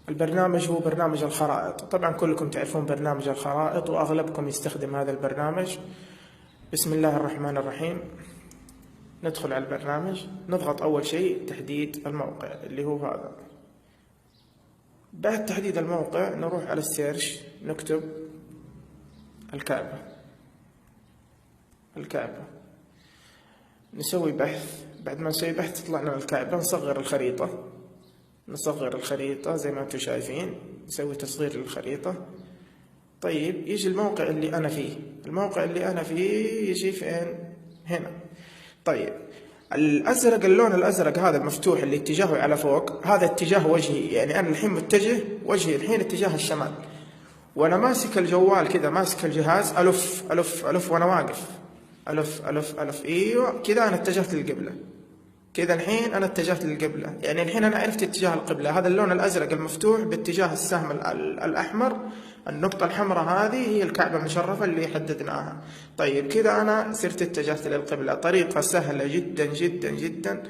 البرنامج هو برنامج الخرائط. طبعا كلكم تعرفون برنامج الخرائط وأغلبكم يستخدم هذا البرنامج. بسم الله الرحمن الرحيم. ندخل على البرنامج، نضغط أول شيء تحديد الموقع اللي هو هذا. بعد تحديد الموقع نروح على السيرش، نكتب الكعبة. نسوي بحث. بعد ما نسوي بحث تطلع لنا الكعبة. نصغر الخريطة زي ما انتم شايفين، نسوي تصغير للخريطة. طيب يجي الموقع اللي أنا فيه، يجي فين؟ هنا. طيب الأزرق، اللون الأزرق هذا المفتوح اللي اتجاهه على فوق، هذا اتجاه وجهي، يعني أنا الحين متجه وجهي الحين اتجاه الشمال، وأنا ماسك الجوال كذا، ماسك الجهاز، ألف وأنا واقف، ألف. إيوه كذا أنا اتجهت للقبلة. كذا الحين أنا اتجهت للقبلة، يعني الحين أنا عرفت اتجاه القبلة. هذا اللون الأزرق المفتوح باتجاه السهم الأحمر، النقطة الحمراء هذه هي الكعبة المشرفة اللي حددناها. طيب كذا أنا صرت اتجهت للقبلة. طريقة سهلة جدا جدا جدا.